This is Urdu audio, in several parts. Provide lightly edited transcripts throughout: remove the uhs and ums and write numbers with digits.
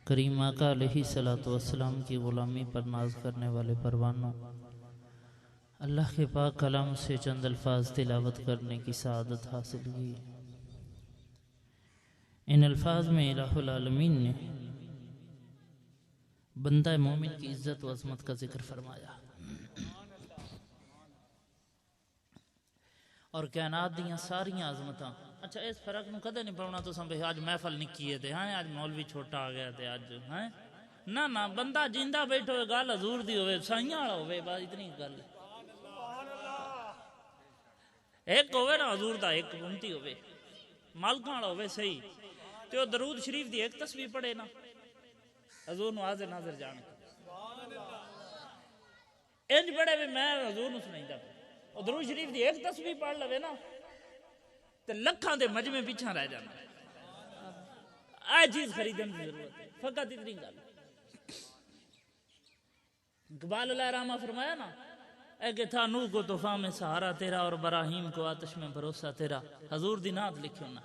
کریم آقا علیہ السلام کی غلامی پر ناز کرنے والے پروانوں، اللہ کے پاک کلام سے چند الفاظ تلاوت کرنے کی سعادت حاصل کی۔ ان الفاظ میں الہ العالمین نے بندہ مومن کی عزت و عظمت کا ذکر فرمایا اور کائنات دیاں ساریاں عظمتاں۔ اچھا اس فرق نو کدے نہیں پڑھنا تو سمجھے آج محفل نکی ہے تے ہاں آج مولوی چھوٹا آ گیا تے آج ہیں نہ بندہ جیندہ بیٹھو ہوئے گل حضور دی ہوئے سائیاں والا ہوئے بس اتنی گل ایک ہوئے نا حضور دا ایک امتی ہوئے مالکاں والا ہوئے صحیح تے وہ درود شریف دی ایک تصویر پڑھے نا حضور نو حاضر ناظر جان انج پڑھے بھی میں حضور نو سنائیں دا اور درود شریف دی ایک تصویر پڑھ لوے نا تے لکھاں دے مجمع پیچھا رہ جانا آئے چیز خریدن کی ضرورت ہے فقط اتنی گل اقبال علیہ رحمہ فرمایا نا اے کہ تھا نوح کو طوفان میں سہارا تیرا اور ابراہیم کو آتش میں بھروسہ تیرا حضور دی نعت لکھی ہونا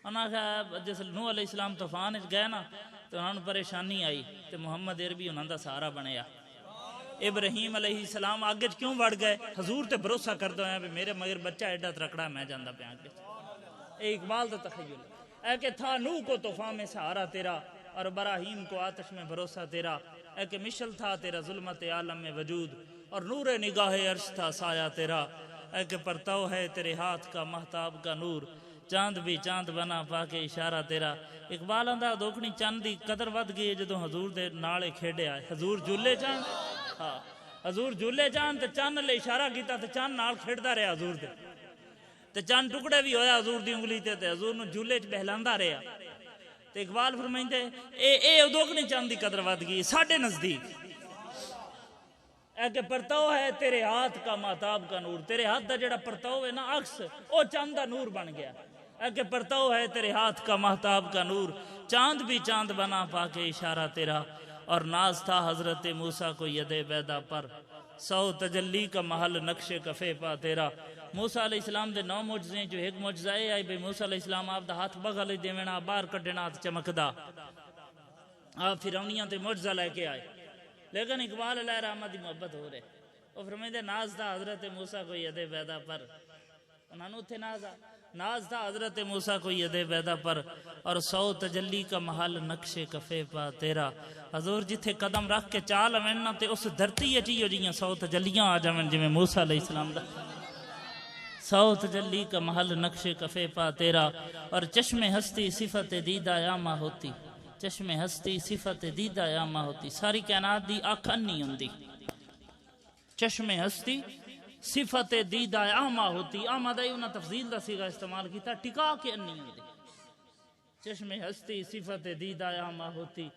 انہاں کہا جیسے نوح علیہ السلام طوفان وچ گئے نا تو انہاں پریشانی آئی تے محمد عربی انہاں دا سہارا بنیا ابراہیم علیہ السلام آگے کیوں بڑھ گئے حضور تے بھروسہ کر دو ہیں میرے مگر بچہ ایڈا ترکڑا میں جاندہ پہ آگے اے اقبال دا تخیل اے کہ تھا نوح کو طوفان میں سہارا تیرا اور ابراہیم کو آتش میں بھروسہ تیرا اے کہ مشل تھا تیرا ظلمت عالم میں وجود اور نور نگاہ عرش تھا سایہ تیرا اے کہ پرتو ہے تیرے ہاتھ کا مہتاب کا نور چاند بھی چاند بنا پاکے اشارہ تیرا اقبال آندہ دوکھنی چاند دی قدر ود گئی جدو حضور دے نالے کھیڑے آئے حضور جھولے چاند ہاں حضور جھولے چاند تے چاند لے اشارہ کیتا تے چاند نال کھیڑدا رہا حضور دے تے چاند ٹکڑے بھی ہویا حضور دی انگلی تے حضور نو جھولے چ بہلاندا رہا تے اقبال فرمائندے اے دوکھنی چاند دی قدر ود گئی ساڈے نزدیک اے کہ پرتو ہے تیرے ہاتھ کا مہتاب کا نور تیرے ہاتھ دا جڑا پرتو ہے نا عکس او چاند دا نور بن گیا اے کہ پرتو ہے تیرے ہاتھ کا مہتاب کا نور چاند بھی چاند بنا پاکے اشارہ تیرا اور ناز تھا حضرت موسیٰ کو ید بیدا پر سو تجلی کا محل نقش کفے پا تیرا موسیٰ علیہ السلام دے 9 معجزے جو ایک معجزہ آئی بھئی موسیٰ علیہ السلام آپ دا ہاتھ بغل دیونا بار کٹنا چمکدا آپ فرعونیاں تے معجزہ لے کے آئے لیکن اقبال علیہ رحمہ دی محبت ہو رہے وہ فرمائے ناز تھا حضرت موسیٰ کو ید بیدا پر انہوں نے اتھے ناز تھا حضرت موسیٰ کو ید بیدا پر اور 100 تجلی کا محل نقش کفے پا تیرا حضور جتھے قدم رکھ کے چال امیننا تے اس دھرتی اچھیو جیاں 100 تجلیاں آ جامن جی میں موسیٰ علیہ السلام دا 100 تجلی کا محل نقش کفے پا تیرا اور چشم ہستی صفت دیدہ یاما ہوتی چشم ہستی صفت دیدہ یاما ہوتی ساری کائنات دی آنکھ نہیں ہوندی چشم ہستی صفت دیدہ آما ہوتی آما دائی انہاں تفضیل دا سیغہ استعمال کیتا ٹکا کے نہیں ہوندی چشم ہستی صفت دیدہ آما ہوتی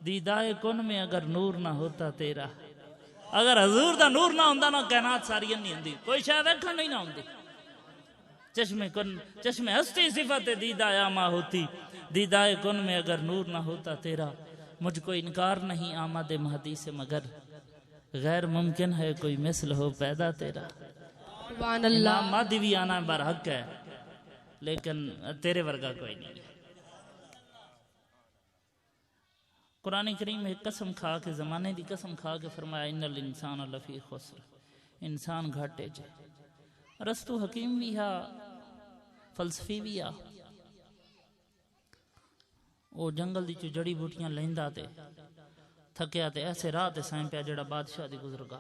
دیدہ کن میں اگر نور نہ ہوتا تیرا اگر حضور دا نور نہ ہوندہ نا کائنات ساری نہیں ہوندی کوئی شاید ایکھا نہیں نہ ہوندی چشم ہستی صفت دیدہ آما ہوتی دیدہ کن میں اگر نور نہ ہوتا تیرا مجھ کو انکار نہیں آمد مہدی سے مگر غیر ممکن ہے کوئی مثل ہو پیدا تیرا سبحان اللہ مہدی بھی آنا برحق ہے لیکن تیرے ورگا کوئی نہیں قرآن کریم میں قسم کھا کے زمانے دی قسم کھا کے فرمایا ان الانسان لفی خسر انسان گھاٹے جے رستو حکیم بھی ہا فلسفی بھی ہا وہ جنگل دی چو جڑی بوٹیاں لیندہ تے تھکیا تے ایسے راہ تے سائیں پہ جڑا بادشاہ دی گزرگا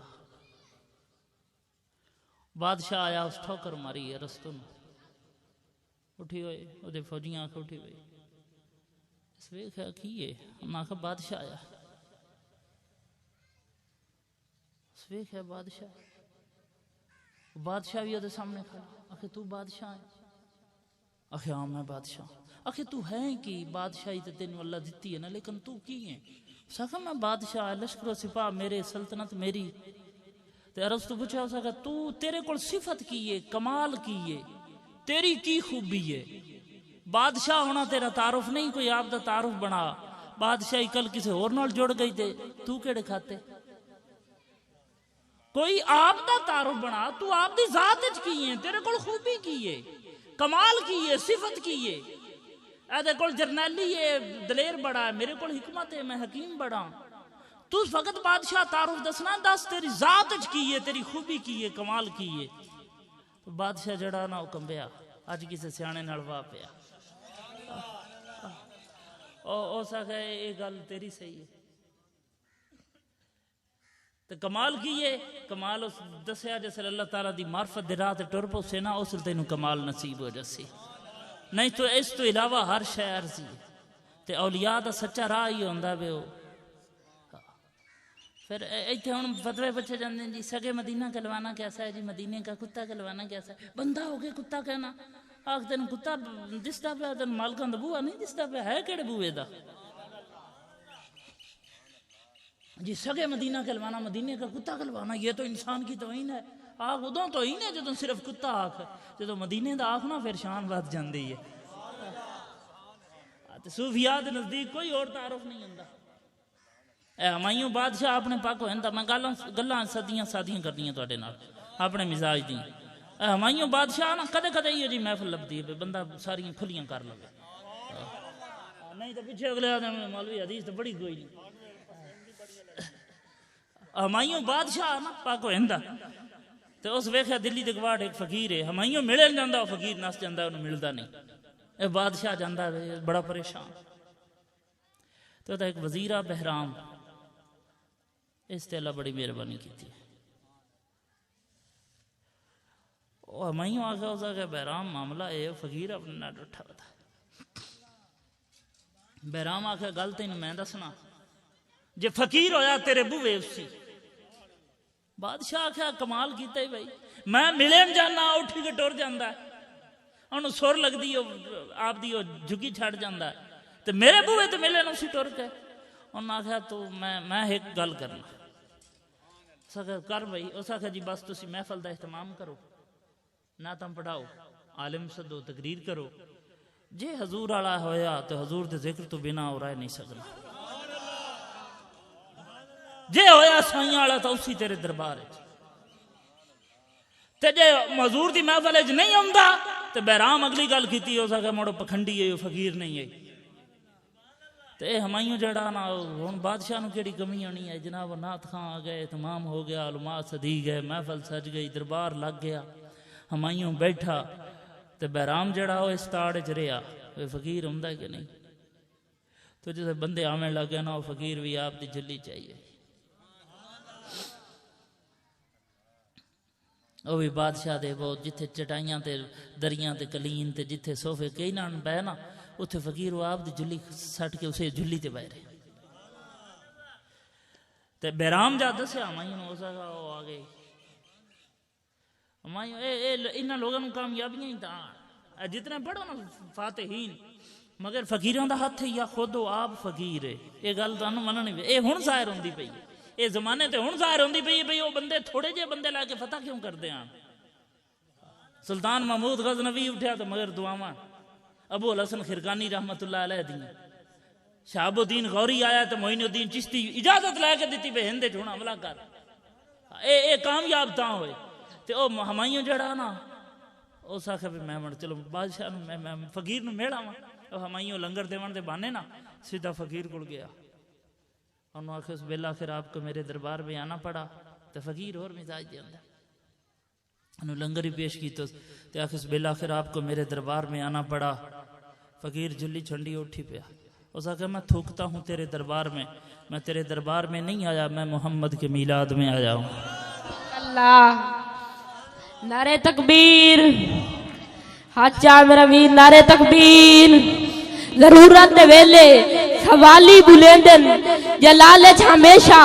بادشاہ آیا اس ٹھوکر ماری ہے رستو نے اٹھی ہوئے وہ دے فوجیاں آنکھ اٹھی ہوئے اس ویکھا کیے ہم آنکھا بادشاہ آیا اس ویکھا بادشاہ بھی ہوتے سامنے کھڑا آخر تو بادشاہ ہے آخر ہاں میں بادشاہ آخر تو ہے کی بادشاہی تے تینوں اللہ دیتی ہے نا لیکن تو کی ہے سکھا میں بادشاہ لشکر و سپاہ میرے سلطنت میری تے عرض تو پوچھا سکا تو تیرے کول صفت کی ہے کمال کی ہے تیری کی خوبی ہے بادشاہ ہونا تیرا تعارف نہیں کوئی آپ دا تعارف بنا بادشاہی کل کسی اور نال جڑ گئی تے تو کیڑے کھاتے کوئی آپ دا تعارف بنا تو آپ دی ذات اچ کی ہے تیرے کول خوبی کی ہے کمال کی ہے صفت کی ہے اے کول جرنیلی ہے دلیر بڑا ہے، میرے کول حکمت ہے میں حکیم بڑا ہوں۔ تو فقط بادشاہ تعارف دسنا، دس تیری ذات وچ کی ہے، تیری خوبی کی ہے، کمال کی ہے۔ بادشاہ جڑا نا وہ کمبیا، اج کسے سیانے نال واہ پیا، او سکے یہ گل تیری صحیح ہے۔ تو کمال کی ہے؟ کمال اس دسیا جس اللہ تعالیٰ دی معرفت دی راہ تے ٹر پوسے نا، اس تینوں کمال نصیب ہو جاسی، نہیں تو اس تو علاوہ ہر شے عرضی ہے۔ تے اولیاء دا سچا راہ ہی ہوندا وے او۔ پھر ایتھے ہن فتوے پوچھے جاندے ہیں جی سگے مدینہ کہلوانا کیسا ہے، جی مدینے کا کتا کہلوانا کیسا ہے؟ بندہ ہو کے کتا کہنا، آخ تین کتا دستا پیا، تین مالکاں دا بوہا نہیں دستا پیا، ہے کیڑے بوہے دا؟ جی سگے مدینہ کہلوانا، مدینے کا کتا کہلوانا، یہ تو انسان کی توہین ہے۔ آخ ادوں توہین ہے جدوں صرف کتا آخ، جدوں مدینے دا آخ نا پھر شان ود جاندی ہے۔ صوفیاء دے نزدیک کوئی اور تعارف نہیں ہوندا۔ اے ہمایوں بادشاہ اپنے پاک ہوئے میں گلاں صدیاں سادیاں کرنیاں تواڈے نال اپنے مزاج دی۔ اے ہمایوں بادشاہ نا کدے کدے ہی جی محفل لبدی ہے بندہ ساریاں کھلیاں کر لوے، نہیں تو پیچھے اگلے آدھے مولوی حدیث تو بڑی کوئی نہیں۔ ہمایوں بادشاہ نا پاک ہوئے تو اس ویکھیا دلی دے گواڑ ایک فقیر ہے، ہمایوں ملن جاندا وہ فقیر نس جاندا انہوں ملدا نہیں۔ اے بادشاہ جاندا بڑا پریشان، تو ایک وزیر آ بہرام، اس تے اللہ بڑی مہربانی کی تھی۔ ہمایوں آگے اس آگے بہرام معاملہ ہے فقیر اپنے نال اٹھا بتا۔ بہرام آگے گل تینوں میں دسنا، جے فقیر ہویا تیرے بوے اسی۔ بادشاہ آخیا کمال کیتا ہی بھائی، میں ملن جانا اٹھ کے ٹر جاندا ہے، انہوں سر لگدی آپ دی جھگی چھڑ جاندا ہے، تو میرے بوے تو ملن اسی ٹر کے۔ انہوں نے آخیا تو میں ایک گل کرنا۔ اس آخیا کر بھائی۔ اس آخیا جی بس تسی محفل دا اہتمام کرو، نعتاں پڑھاؤ، عالم سدو، تقریر کرو، جے حضور والا ہویا تو حضور دے ذکر تو بنا ہو رہ نہیں سکنا، جے ہویا سائیاں والا تو اسی تیرے دربار ہے، تے جے حضور دی محفل وچ نہیں آندا تے بہرام اگلی گل کیتی ہو سکے مڑو پکھنڈی ہے فقیر نہیں ہے۔ تے ہمایوں جڑا نا ہن بادشاہ نو کیڑی کمی ہونی ہے، جناب نعت خاں آ گئے، تمام ہو گیا، علماء سدی گئے، محفل سج گئی، دربار لگ گیا، ہمایوں بیٹھا تے بہرام جڑا وہ اس تاڑ وچ رہیا، وہ فقیر ہوندا کہ نہیں؟ تو جسے بندے آویں لگے نا وہ فقیر بھی آپ دی جلی چاہیے، وہ بھی بادشاہ دے بہت جتھے چٹائیاں تے دریاں تے کلین تے جتھے صوفے کئی نان بہ نا اتھے فقیر وہ آپ دی جلی سٹ کے اسے جلی تے بہ رہے۔ تے بہرام جا دسیا ہمایوں ہو سکا وہ آ گئی، ہمایوں انہاں لوگوں نے کامیابیاں ہی تاں جتنے پڑھو نا فاتحین، مگر فقیراں دا ہاتھ ہے یا خود وہ آپ فقیر ہے، یہ گل تانوں مننی پئی، یہ ہن ظاہر ہوندی پئی ہے، یہ زمانے تے ہن ظاہر ہوندی پئی ہے بھئی وہ بندے تھوڑے جے بندے لا کے فتح کیوں کردے ہیں۔ سلطان محمود غزنوی اٹھیا تو مگر دعاواں، ابو الحسن خرقانی رحمت اللہ علیہ دیں، شہاب الدین غوری آیا تو معین الدین چشتی اجازت لے کے دیتی بے ہندے چھوڑا حملہ کر، اے کامیاب تاں ہوئے۔ تے او ہمایوں جڑا نا او ساکھے بھی میں چلو بادشاہ نو میں فقیر نو میڑا ہاں، او ہمایوں لنگر دیوان دے بانے نا سیدھا فقیر کول گیا، انہوں آخر اس بیلا پھر آپ کو میرے دربار میں آنا پڑا، تو فقیر اور مزاج دے اندر انہوں لنگر ہی پیش کی تو آخر اس بیلا پھر آپ کو میرے دربار میں آنا پڑا، فقیر جلی چھنڈی اٹھی پیا، اس آخر میں تھوکتا ہوں تیرے دربار میں تیرے دربار میں نہیں آیا، میں محمد کے میلاد میں آیا ہوں۔ اللہ نعرہ تکبیر، ہاچا میرا ویر نعرہ تکبیر۔ ضرورت دے ویلے سوالی بلیندن جلالے ہمیشہ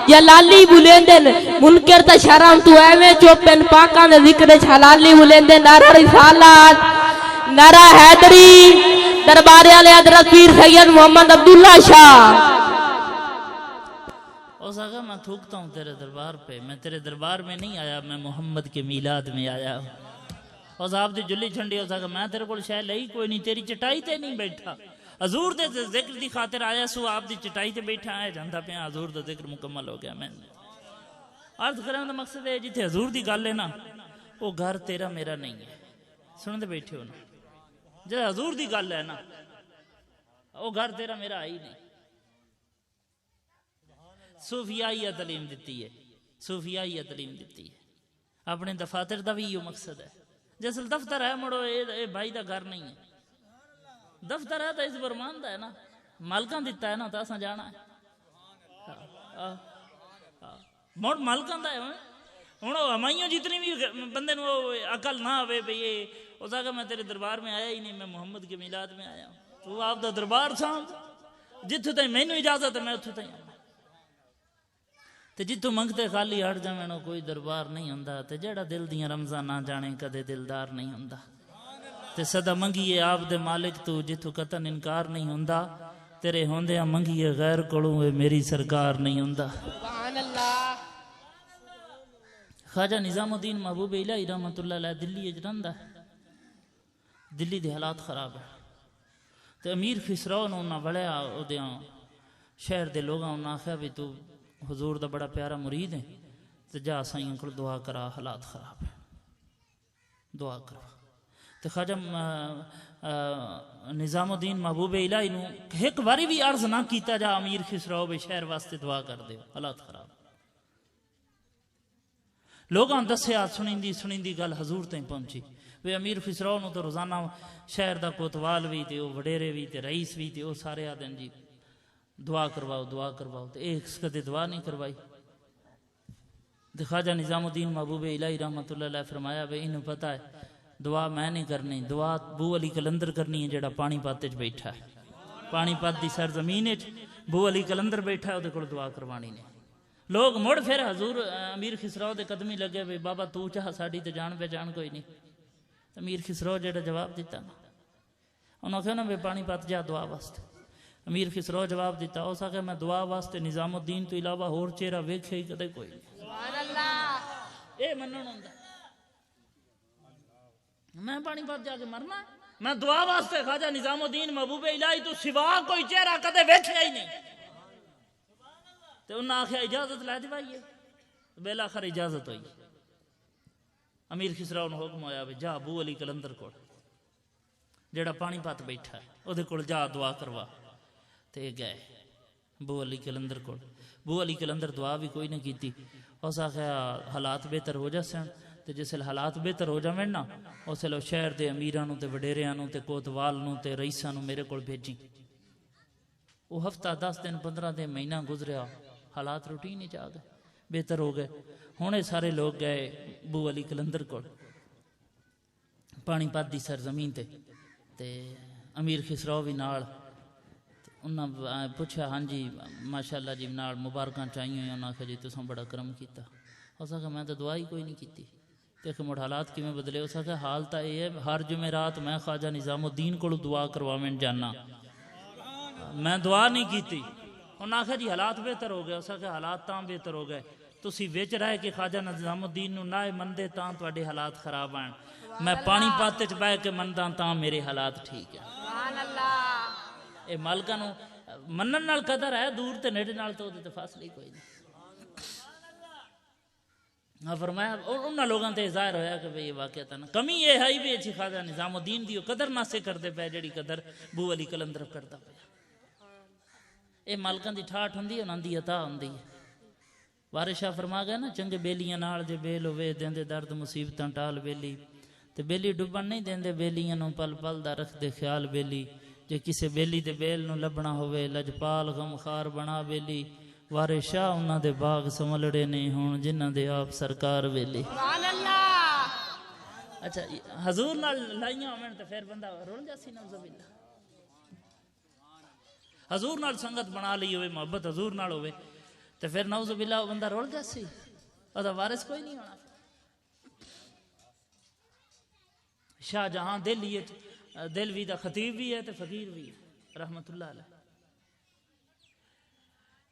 جلالی بلیندن، منکر تا شرم تو ایویں چوپن، پاکاں دے ذکر حلالی بلیندن۔ نعرہ رسالت، نعرہ حیدری، دربار والے حضرت پیر سید محمد عبداللہ شاہ۔ اس آگا میں تھوکتا ہوں تیرے دربار پہ، میں تیرے دربار میں نہیں آیا، میں محمد کے میلاد میں آیا ہوں۔ اس آپ دی جلی چھنڈی اس آگا میں تیرے کول شے لئی کوئی نہیں، تیری چٹائی تے نہیں بیٹھا، حضور دے ذکر دی خاطر آیا سو، آپ دی چٹائی تے بیٹھا آیا جاندا پیا حضور دا ذکر مکمل ہو گیا۔ میں عرض کرنے دا مقصد ہے جتھے حضور دی گل ہے نا وہ گھر تیرا میرا نہیں ہے، سن دے بیٹھے ہو نا، جے حضور دی گل ہے نا وہ گھر تیرا میرا آئی نہیں. صوفیائی تعلیم دیتی ہے, صوفیائی تعلیم دیتی ہے. اپنے دفاتر دا بھی یہ مقصد ہے. جس دفتر ہے مڑو اے بھائی دا گھر نہیں ہے. دفتر ہے تو اس برمان دا ہے نا, مالکاں دیتا ہے نا, تو اساں جانا ہے. مڑ مالکاں دا ہے. ہوں ہمائیوں جتنی بھی بندے نو عقل نہ آئے بھئی اس آگے میں تیرے دربار میں آیا ہی نہیں, میں محمد کے میلاد میں آیا ہوں. تو آپ دا دربار سامھ جتھوں تائیں مینوں اجازت ہے میں اتھوں تائیں آنا. تے جتوں منگتے خالی ہٹ جاویں کوئی دربار نہیں ہوندا. تے جیڑا دل دیاں رمزاں نہ جانے کدے دلدار نہیں ہوندا. تے صدا منگیے آپ دے مالک تو جتوں قطن انکار نہیں ہوندا. تیرے ہوندیاں منگیے غیر کولوں اے میری سرکار نہیں ہوندا. سبحان اللہ. خواجہ نظام الدین محبوب الہی رحمت اللہ علیہ دلی اچ رہندا ہے. دلی دے حالات خراب ہے. تے امیر خسرو نو انہاں وڑیا اودیاں شہر دے لوگاں انہاں آخیا بھی تو حضور دا بڑا پیارا مرید ہے, تے جا سائیں کول دعا کرا, حالات خراب ہے, دعا کرا. تے خواجہ نظام الدین محبوب الہی نو ایک باری بھی عرض نہ کیتا جا امیر خسرو بھی شہر واسطے دعا کر دے, حالات خراب. لوگاں دسیا سنیندی گل حضور تائیں پہنچی وی امیر خسرو نو تو روزانہ شہر دا کوتوال بھی تے او وڈیرے بھی تے رئیس بھی تے او سارے آدن جی دعا کرواؤ تے ایک کدے دعا نہیں کروائی. تے خواجہ نظام الدین محبوب الہی رحمت اللہ علیہ فرمایا وی انہوں پتہ ہے دعا میں نہیں کرنی, دعا بو علی کلندر کرنی ہے جڑا پانی پات وچ بیٹھا ہے. پانی پات دی سرزمین وچ بو علی کلندر بیٹھا ہے, او دے کول دعا کروانی نہیں. لوگ مڑ پھر حضور امیر خسرو دے قدمی لگے وی بابا تو چاہ ساڈی تے جان پہچان کوئی نہیں. امیر خسرو جڑا جواب دیتا نا انہوں کہا نا وی پانی پات جا دعا واسطے. امیر خسرو جواب دیتا اس آگے میں دعا واسطے نظام الدین تو علاوہ ہور چہرہ ویکھے ہی کدے کوئی نہیں. سبحان اللہ. اے منن ہوندا میں پانی پات جا کے مرنا, میں دعا واسطے خواجہ نظام الدین محبوب الہی تو سوا کوئی چہرہ کدے ویکھیا ہی نہیں. تے انہاں آخیا اجازت لے دیوائیے, بالآخر اجازت ہوئی. امیر خسرو نو حکم ہویا جا ابو علی کلندر کول جڑا پانی پات بیٹھا ہے او دے کول جا دعا کروا. تے گئے ابو علی کلندر کول. ابو علی کلندر دعا بھی کوئی نہ کیتی. اس آخیا حالات بہتر ہو جاسن تے جسل حالات بہتر ہو جاویں نا اسل شہر دے امیراں نو تے وڈیریاں نو تے کوتوال نو تے رئیساں نو میرے کول بھیجی. وہ ہفتہ 10 دن 15 دن مہینہ گزریا, حالات روٹین ہی جا گئے, بہتر ہو گئے. ہونے سارے لوگ گئے ابو علی کلندر کو پانی پات دی سرزمین تے امیر خسرو بھی نال. انہاں پوچھا ہاں جی ماشاءاللہ جی نال مبارکاں چاہیے ہوئی. انہاں کہا جی تساں بڑا کرم کیتا. اس آخر میں تو دعا ہی کوئی نہیں کیتی. دیکھ مڑ حالات کیویں بدلے. اس آخر حال تا یہ ہے ہر جمعرات میں خواجہ نظام الدین کو دعا کرواویں جانا, میں دعا نہیں کیتی. انہاں آخر جی حالات بہتر ہو گئے. اس آخر حالات تاں بہتر ہو گئے تسی وچ رہ کے خواجہ نظام الدین نو نہ مندے تاں تواڈے حالات خراب آن. میں پانی پاتے چ بہ کے مندا تاں میرے حالات ٹھیک ہیں. سبحان اللہ. اے مالکاں نو منن نال قدر ہے, دور تے نیڑے نال تو دے فاصلے ہی کوئی نہیں. فرمایا انہاں لوگاں تے ظاہر ہویا کہ بھئی واقعتا نا کمی یہ ہے بھی اچھی خواجہ نظام الدین دی قدر نہ سے کردے پے جڑی قدر بو علی کلندر کردا پیا. اے مالکاں دی ٹھاٹھ ہوندی انہاں دی عطا ہوندی ہے. وارث شاہ فرما گیا نا چنگے بیلیاں نال جے بیل ہوے دیندے درد مصیبتاں ٹال بیلی تے بیلی ڈبن نہیں دیندے بیلیاں نو پل پل دا رکھ دے خیال بیلی. جے کسے بیلی دے بیل نو لبنا ہوئے لجپال غم خار بنا بیلی. وارث شاہ انہاں دے باغ سملڑے نہیں ہون جنہاں دے آپ سرکار ویلی. سبحان اللہ. اچھا حضور نال لائیاں ہوویں تے پھر بندہ رول جاسی نعوذ باللہ. حضور نال سنگت بنا لی ہوئے محبت حضور نال ہوئے تے پھر نعوذ باللہ بندہ رول جاسی. او وارث کوئی نہیں ہونا. شاہ جہاں دلوی دا خطیب بھی ہے تے فقیر بھی ہے رحمت اللہ علیہ.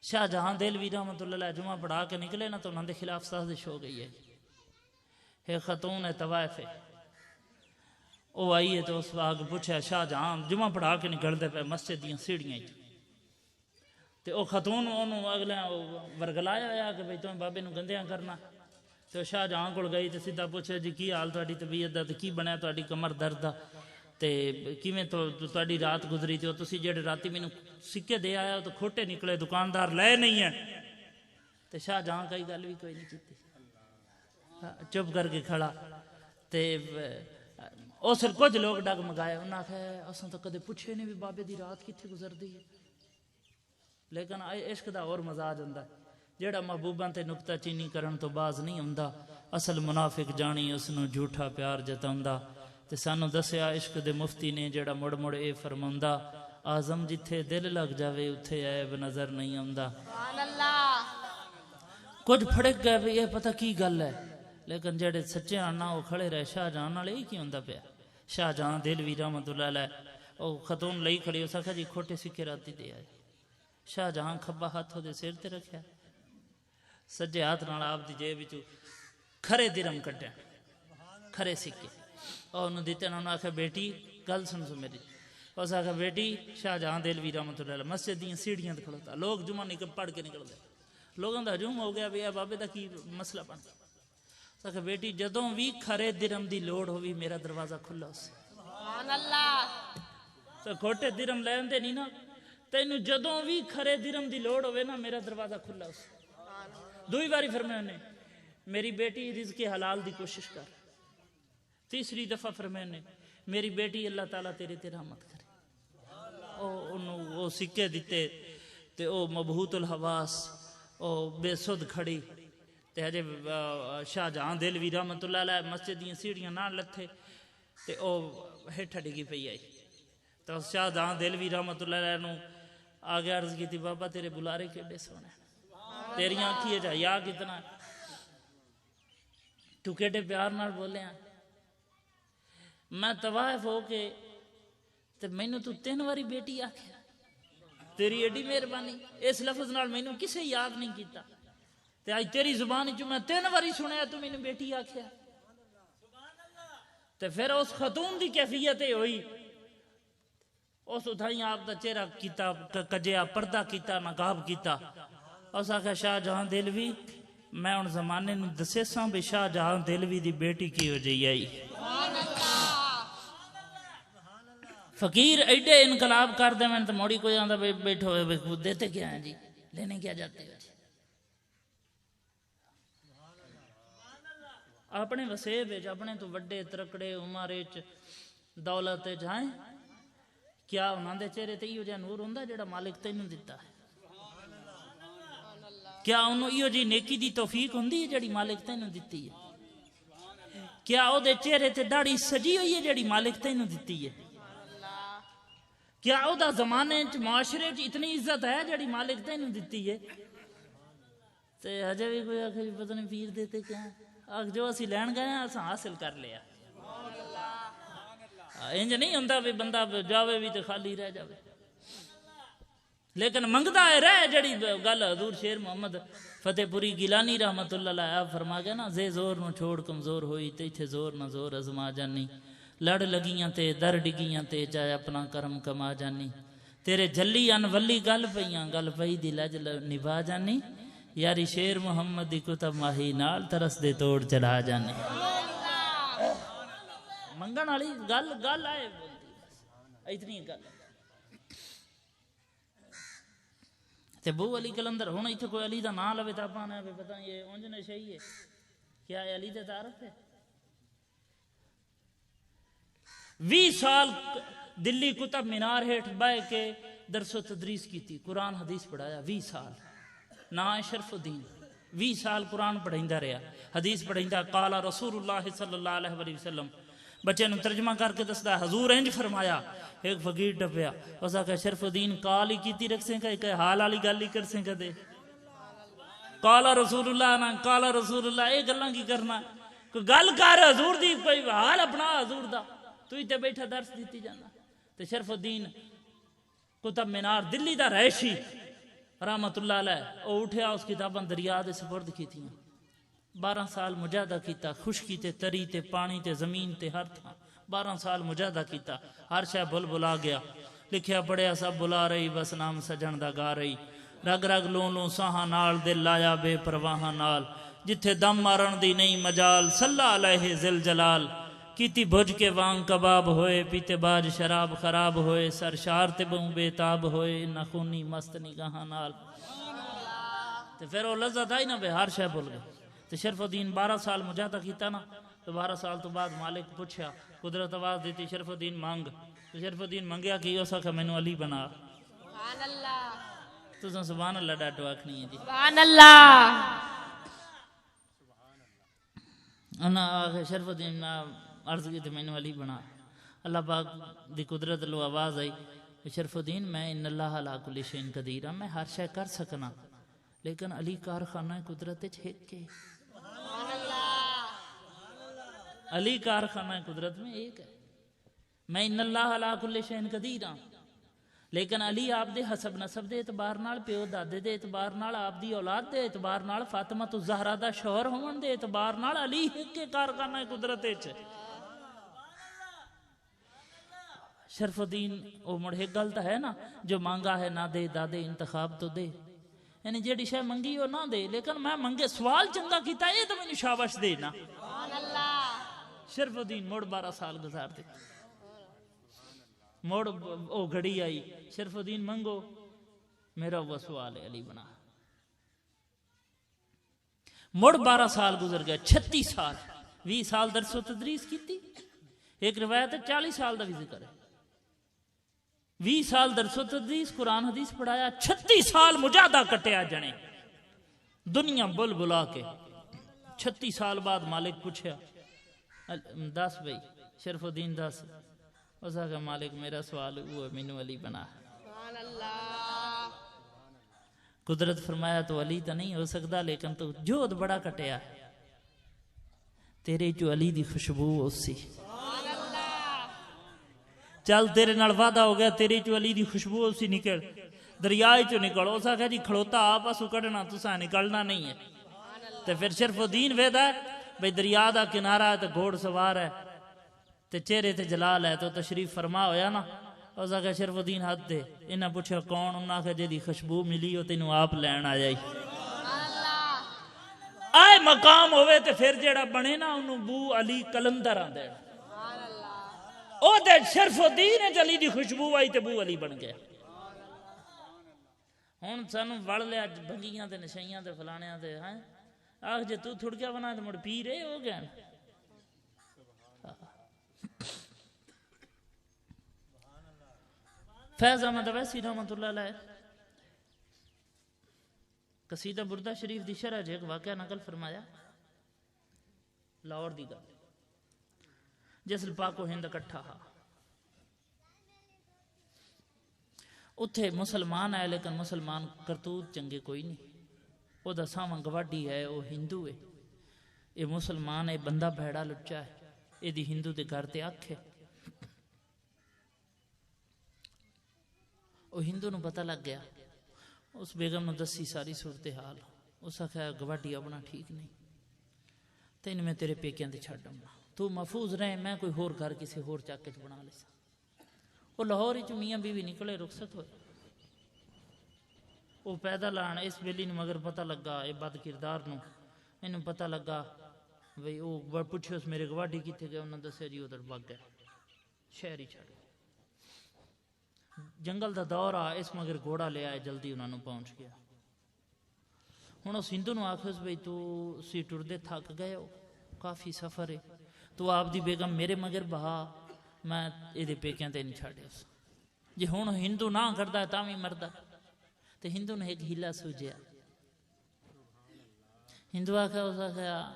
شاہ جہاں دلوی رحمت اللہ علیہ جمعہ پڑھا کے نکلے نا تو انہوں نے خلاف سازش ہو گئی ہے. ایک خاتون ہے طوائف ہے, وہ آئی ہے تو اس وقت پوچھا شاہ جہاں جمعہ پڑھا کے نکلتے پہ مسجد دیاں سیڑھیاں تے او خاتون انہوں اگلے ورگلایا ہوا کہ بھئی تمہیں بابے نو گندیاں کرنا. تو شاہ جہاں کو گئی تو سیدھا پوچھا جی کی حال تہاڈی طبیعت دا تے کی بنیا تہاڈی کمر درد دا. تے کیویں تہاڈی رات گزری تے تسی جڑے راتی مینوں سکے دے آیا تو کھوٹے نکلے دکاندار لے نہیں ہیں تے شاہ جہاں کئی گل بھی کوئی نہیں کیتی چپ کر کے کھڑا تے اس کچھ لوگ ڈگ مگائے انہاں آخیا اساں تو کدے پوچھے نہیں بھی بابے دی رات کتھے گزردی ہے لیکن عشق دا اور مزاج ہوندا ہے جیڑا محبوباں تے نکتہ چینی کرن تو باز نہیں ہوندا اصل منافق جانی اس نو جھوٹا پیار جتاوندا تے سانو دسیا عشق دے مفتی نے جیڑا مڑ مڑ اے فرماوندا اعظم جتھے دل لگ جاوے اتھے عیب نظر نہیں آوندا سبحان اللہ کچھ پھڑک گئے بھی یہ پتہ کی گل ہے لیکن جڑے سچے آنا وہ کھڑے رہے شاہ جہاں والے ہی کی ہوندا پیا شاہ جہاں دہلوی رحمت اللہ علیہ وہ خاتون لئی کھڑی اس آخیا جی کھوٹے سکے راتی دے آئے شاہ جہاں کھبا ہاتھ دے سر تے رکھیا سجے ہاتھ نال آپ دی جیب وچوں کھرے درم کڈیا کھرے سکے اور انہوں دیتے انہوں نے آخیا بیٹی گل سن سو میری اس آخیا بیٹی شاہ جہاں دہلوی رحمت اللہ علیہ مسجد دیاں سیڑھیاں تے کھڑوتا لوگ جمعہ نکل پڑھ کے نکل گئے لوگوں دا ہجوم ہو گیا بھی اے بابے دا کی مسئلہ بن گیا اس آخیا بیٹی جدوں بھی کھرے درم دی لوڑ ہوئی میرا دروازہ کھلا اس سبحان اللہ تو کھوٹے درم لے آندے نہیں نا تینوں جدوں بھی کھرے درم دی لوڑ ہوئے نا میرا دروازہ کھلا اس دوئی باری فرمایا نے میری بیٹی رزق حلال دی کوشش کر تیسری دفعہ فرمایا نے میری بیٹی اللہ تعالیٰ تیرے تے رحمت کرے او سکے دیتے تے او مبہوت الحواس او بے سد کھڑی تے ہجے شاہ جہاں دہلوی رحمت اللہ علیہ مسجد دیاں سیڑھیاں نہ لتھے تے او ہیٹھا ڈگی پئی آئی تو شاہ جہاں دہلوی رحمت اللہ علیہ نو آگے عرض کی تھی بابا تیرے بلارے کیڑے سونے تیریاں آنکھیں جا یا کتنا تو کیڑے پیار نال بولے ہیں میں طوائف ہو کے تے مینوں تو 3 واری بیٹی آکھیا تیری ایڈی مہربانی اس لفظ نال مینوں کسے یاد نہیں کیتا تے اج تیری زبان وچ میں 3 واری سنیا تو مینوں بیٹی آکھیا تے پھر اس خاتون دی کیفیت یہ ہوئی اس اتھائی آپ دا چہرہ کیتا کجیا پردہ کیتا نقاب کیتا اس آخیا شاہ جہاں دہلوی میں ان زمانے نو دسے ساں بھی شاہ جہاں دہلوی دی بیٹی کی ہو جائی آئی فقیر ایڈے انقلاب کر دے میں تو موڑی کوئی آندہ بیٹھو ہوئے دیتے کیا ہیں جی لینے کیا جاتے ہو جی اپنے وسیب اپنے تو وڈے ترکڑے عمارے دولت جائیں کیا انہاں دے چہرے تے ایو جا نور ہوندا جڑا مالک تینوں دتا ہے کیا انہوں ایو جی نیکی دی توفیق ہوندی ہے جڑی مالک تینوں دتی ہے کیا او دے چہرے تے داڑھی سجی ہوئی ہے جڑی مالک تینوں دتی ہے کیا او دا زمانے معاشرے اتنی عزت ہے جڑی مالک تینوں دتی ہے تے ہجے بھی کوئی آخر پتہ نہیں پیر دیتے کیا آخ جو اسی لین گئے ہیں اساں حاصل کر لیا انج نہیں ہوندا بھی بندہ جاوے بھی تے خالی رہ جاوے لیکن منگدا ہے رہ جڑی گل حضور شیر محمد فتح پوری گیلانی رحمت اللہ علیہ آپ فرما گیا نا زے زور نو چھوڑ کمزور ہوئی تے ایتھے زور نہ زور ازما جانی لڑ لگیاں تے در ڈگیاں تے جائے اپنا کرم کما جانی تیرے جلی ان ولی گل پیاں گل پئی دی لج نبھا جانی یاری شیر محمد دی کتب ماہی نال ترس دے توڑ چڑھا جانی منگن والی گل گل آئے اتنی گل تے بو علی کلندر ہوں اتنے کوئی علی دا نام لوے تا پانا ہے پتہ یہ اونج نشئی ہے کیا ہے علی دے تعارف ہے 20 سال دلی کتب مینار ہیٹھ بہ کے درس و تدریس کی تھی قرآن حدیث پڑھایا 20 سال نا شرف الدین 20 سال قرآن پڑھائندا رہا حدیث پڑھائندا قال رسول اللہ صلی اللہ علیہ وسلم بچے نو ترجمہ کر کے دسدا حضور انج فرمایا ایک فقیر ٹپیا اس آ کہ شرف الدین قال ہی کیتی رکھ سیں کہ حال والی گل ہی کر سیں کدے قال رسول اللہ نا قال رسول اللہ اے گلاں کی کرنا کوئی گل کر حضور دی کوئی حال اپنا حضور دا تو تے بیٹھا درس دیتی جانا تے شرف الدین کتب مینار دلی دا رہائشی رحمت اللہ علیہ او اٹھیا اس کتاباں دریا دے سپرد کی تھیں 12 سال مجاہدہ کیتا خشکی تے تری تے پانی تے زمین تے ہر تھا 12 سال مجاہدہ کیتا ہر شے بل بلا گیا لکھیا پڑھیا سب بلا رہی بس نام سجن دا گا رہی رگ رگ لوں لوں ساہاں نال دل لایا بے پرواہاں نال جتھے دم مارن دی نہیں مجال صلی علیہ ذل جلال کیتی بھج کے وانگ کباب ہوئے، پیتے باج شراب خراب ہوئے، سرشار تے بہوں بےتاب ہوئے، نہ خونی مست نگاہاں نال۔ تے پھر وہ لذت آئی نا بے ہر شے بھول گئے۔ تے شرف الدین 12 سال مجاہدہ کیتا نا، تو 12 سال تو بعد مالک پوچھا، قدرت آواز دیتی شرف الدین مانگ۔ تو شرف الدین منگیا کہ اس آکھا مینوں علی بنا۔ سبحان اللہ، تو سبحان اللہ ڈاٹو آکھنی ہے جی۔ سبحان اللہ، انہاں آخر شرف الدین عرض کی تو مینوں علی بنا۔ اللہ پاک دی قدرت لو آواز آئی، شرف الدین میں ان اللہ علی کل شیء قدیر ہاں، میں ہر شے کر سکنا، لیکن علی کارخانہ قدرت وچ ایک ہے۔ علی کارخانہ قدرت میں ایک ہے۔ میں ان اللہ علی کل شیء قدیر ہاں، لیکن علی آپ دے حسب نسب دے اعتبار نال، پیو دادے دے اعتبار نال، آپ دی اولاد دے اعتبار نال، فاطمہ الزہرا دا شوہر ہون دے اعتبار نال علی ایک کارخانہ قدرت وچ۔ شرف الدین او مڑ ایک گل تا ہے نا، جو مانگا ہے نہ دے دادے انتخاب تو دے، یعنی جیڑی شے منگی وہ نہ دے، لیکن میں منگے سوال چنگا کیتا ہے تو مینوں شاباش دے نا۔ شرف الدین مڑ 12 سال گزار دے، موڑ او گھڑی آئی، شرف الدین منگو، میرا وہ سوال ہے علی بنا۔ مڑ 12 سال گزر گئے، 36 سال، 20 سال درس و تدریس کیتی، ایک روایت ہے 40 سال دا بھی ذکر ہے، 20 سال درس و تدریس قرآن حدیث پڑھایا، 36 سال مجاہدہ کٹیا جنے دنیا بل بلا کے۔ 36 سال بعد مالک پوچھا، دس بھائی شرف الدین دس، اس آگا مالک میرا سوال وہ مینوں علی بنا۔ قدرت فرمایا تو علی تو نہیں ہو سکتا، لیکن تو جود بڑا کٹیا، تیرے جو علی دی خوشبو اسی، چل تیرے نال وعدہ ہو گیا، تیرے جو علی دی خوشبو اسی نکل، دریائے چو نکل۔ اس آگا جی کھڑوتا آپ اسو کڑنا، تسا نکلنا نہیں ہے۔ تو پھر شرف الدین ویدہ ہے بھئی دریا دا کنارہ ہے تو گھوڑ سوار ہے تے چہرے تے جلال ہے، تو تشریف فرما ہویا نا۔ اس آگا شرف الدین ہاتھ دے، انہاں پوچھا کون، انہاں کہ جے دی خوشبو ملی ہو تینوں آپ لین آ جائی۔ آئے مقام ہوئے تے پھر جیڑا بنے نا انہوں بو علی کلندر آن دے، او دے شرف الدین علی دی خوشبو آئی تے بو علی بن گیا۔ ہون سانو وڑ لیا بھنگیاں تے نشائیاں تے فلانیاں تے، ہاں آخ جے تو تھڑکیا بنا تو مڑ پی رہے ہو گیا۔ فیض احمد اویسی رحمت اللہ علیہ قصیدہ بردہ شریف دی شرح جے ایک واقعہ نقل فرمایا، لاہور دی گل، جسل پاک و ہند اکٹھا ہا، اتھے مسلمان آئے لیکن مسلمان کرتوت چنگے کوئی نہیں، او دا ساواں گواڈی ہے، او ہندو ہے، اے مسلمان ہے بندہ بھیڑا لچا ہے، اے دی ہندو دے گھر تے اکھ ہے۔ او ہندو نو پتہ لگ گیا، اس بیگم نو دسی ساری صورتحال، اس آخیا گواڈی اپنا ٹھیک نہیں، تین میں تیرے پیکیاں تے چھڈ آؤں، تو محفوظ رہے، میں کوئی ہور گھر کسی ہور چاکے چ بنا لیسا۔ وہ لاہور چ میاں بیوی نکلے، رخصت ہوئے، وہ پیدل آن، اس بیلی نو مگر پتہ لگا، اے بد کردار نو انہوں پتہ لگا، بھئی وہ پوچھے اس میرے گواڈی کیتے گئے، انہوں نے دسیا جی ادھر بھگ گئے، شہری چھڑ گئے۔ جنگل دا دور آ، اس مگر گھوڑا لے آئے، جلدی انہوں نے پہنچ گیا۔ ہن اس ہندو نو آکھس بھئی تو سی ٹردے تھک گئے ہو، کافی سفر ہے، تو آپ دی بیگم میرے مگر بہا، میں یہ پیکیاں تے نہیں چھاڑے اس جی۔ ہن ہندو نہ کردا ہے تاں وی مردا، تے ہندو نے ایک ہیلا سوجیا، ہندو آکھا، اس آکھا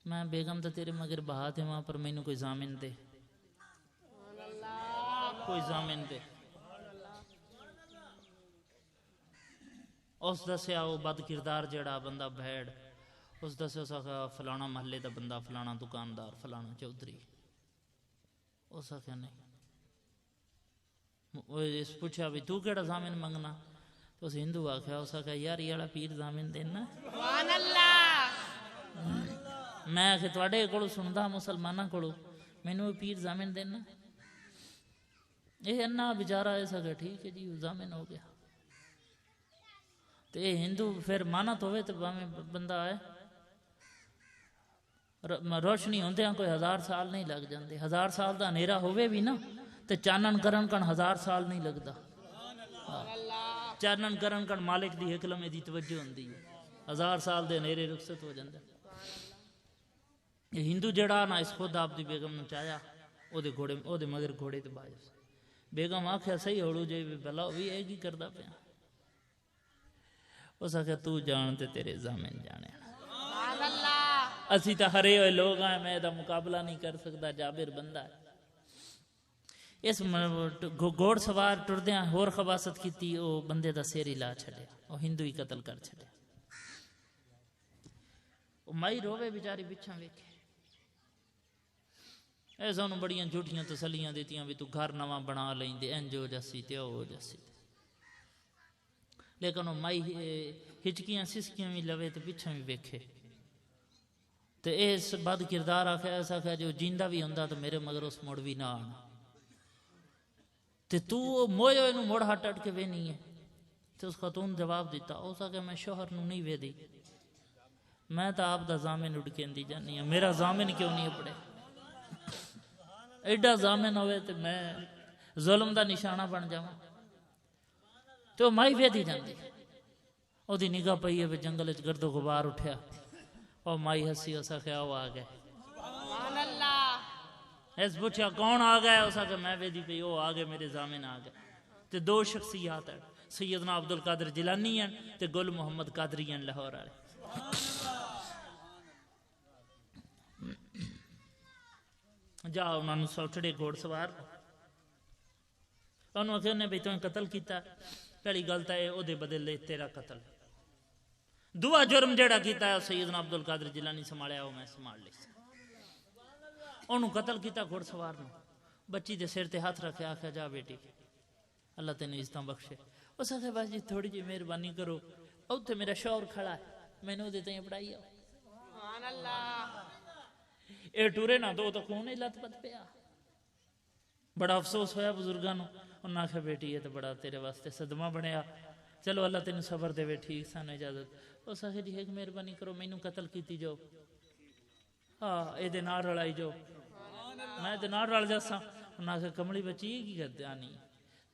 میں بیگم تے تیرے مگر بہا تے وہاں پر مینوں کوئی ضامن دے، کوئی ضامن دے۔ اس دسیا وہ بد کردار جڑا بندہ بھیڑ، اس دسیا اس آخیا فلانا محلے دا بندہ، فلانا دکاندار، فلانا چودھری۔ اس آخیا نہیں، اس پوچھا بھی تو کیڑا ضامن منگنا، تو اس ہندو آخیا، اس آخیا یار یہ والا پیر ضامن دینا، میں آخیا تواڈے کولوں سندا مسلماناں کولوں، مینوں پیر ضامن دینا، یہ انا بیچارہ ایسا کہ ٹھیک ہے جی ضامن ہو گیا۔ تو یہ ہندو پھر مانت ہوئے تو بندہ آئے، روشنی ہوندیاں کوئی 1000 سال نہیں لگ جاندے. 1000 سال دا ہنیرا ہوئے بھی نا تے چانن کرن کن 1000 سال نہیں لگدا. چانن کرن کن مالک دی حکمت دی توجہ ہوندی ہے. 1000 سال دے ہنیرے رخصت ہو جاندے. یہ ہندو جڑا نا اس خود آپ دی بیگم نو چاہیا او دے مگر گھوڑے تے باج. بیگم آکھیا صحیح ہوڑو جے بلا بھی اے کی کردا پیا. اس آکھیا تو جان تے تیرے زامن جانے. اسی تا ہرے ہوئے لوگ ہیں, میں دا مقابلہ نہیں کر سکتا. جابر بندہ ہے. اس گھوڑ سوار ٹردیاں ہور خباست کیتی, او بندے دا سیر ہی لا چھڑیا, او ہندو ہی قتل کر چھڑیا. او مائی روے بیچاری پچھاں ویکھے. اے سانوں بڑیاں جھوٹیاں تسلیاں دیتیاں بھی تو گھر نواں بنا لیندے, انج ہو جاسی تے او ہو جاسی. لیکن او مائی ہچکیاں سسکیاں بھی لوے تے پچھاں بھی ویکھے. تے اس بد کردار آکھیا ایسا کہ جو جیندہ بھی ہوندا تو میرے مگر اس موڑ بھی نہ آنا. تے تو موئے ہوئے نو موڑ ہٹ ہٹ کے وے نہیں ہے. تے اس خاتون جواب دیتا, اس آکھیا میں شوہر نو نہیں وے دی, میں تا آپ دا زامن اڑکین دی جانی ہوں, میرا زامن کیوں نہیں اپڑے. ایڈا زامن ہوئے تے میں ظلم دا نشانہ بن جاواں. تے وہ مائی وے دی جاندی. او دی نگاہ پئی ہے جنگل وچ گرد و غبار اٹھیا. او مائی ہسی, اس آکھیا او آ گئے. اس پوچھا کون آ گئے, اس آکھیا میں وے دی پئی, او آ گئے میرے زامن آ گئے. تے دو شخصیات ہیں, سیدنا عبد القادر جیلانی ہیں تے گل محمد قادری ہیں لاہور والے. جا انہوں نے سوٹڑے گھوڑ سوار انہوں آکھیا نے بھی تمہیں قتل کیتا. پہلی گل تے او دے بدلے تیرا قتل. دعا جرم جڑا کیتا ہے سیدنا عبد القادر جیلانی سنبھالیا, وہ میں سنبھال لی. انہوں قتل کیتا گھوڑ سوار نو. بچی دے سر تے ہاتھ رکھے, آکھیا جا بیٹی اللہ تینوں عزتاں بخشے. اس آکھیا بس جی تھوڑی جی مہربانی کرو, اوتھے میرا شوہر کھڑا ہے, میں نے او دے تائیں پڑھائی آؤ. سبحان اللہ. اے ٹورے نہ دو تو کون لت پت پیا. بڑا افسوس ہویا بزرگاں نو. انہاں آکھیا بیٹی یہ تو بڑا تیرے واسطے صدمہ بنیا, چلو اللہ تینوں صبر دے. ٹھیک سانو اجازت. اس آکھیا جی ایک مہربانی کرو, مینوں قتل کیتی جو, ہاں اے دے نال رلائی جو, میں دے نال رل جاساں. انہاں آکھیا کملی بچی یہ کی کرتے آنی,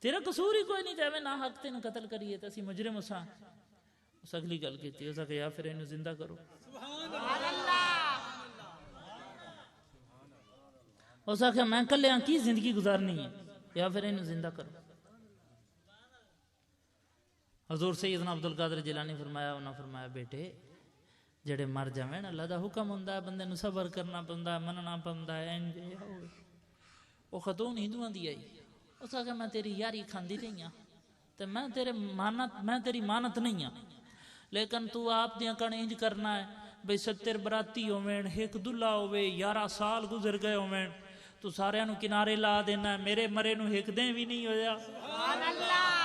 تیرا قصور ہی کوئی نہیں, جاویں نہ حق تینوں قتل کریے تے اسی مجرم اساں. اس اگلی گل کیتی. اس آکھیا یا پھر اینوں زندہ کرو. اس آکھیا میں کلیاں کی زندگی گزارنی ہے, یا پھر اینوں زندہ کرو. حضور سیدنا عبد القادر جیلانی فرمایا, انہاں فرمایا بیٹے جڑے مر جاویں اللہ دا حکم ہوندا ہے, بندے نو صبر کرنا پوندا ہے, مننا پوندا ہے. انج او خاتون ہندوؤں دی آئی. اس آکھیا میں تیری یاری کھاندی رہی ہاں تے میں تیری مانت نہیں ہاں, لیکن تو آپ دیاں کن انج کرنا ہے بھئی 70 براتی ہوویں, ایک دلہا ہوے, 11 سال گزر گئے ہوویں, تو سارے نو کنارے لا دینا ہے, میرے مرے نو ایک دن بھی نہیں ہویا. سبحان اللہ.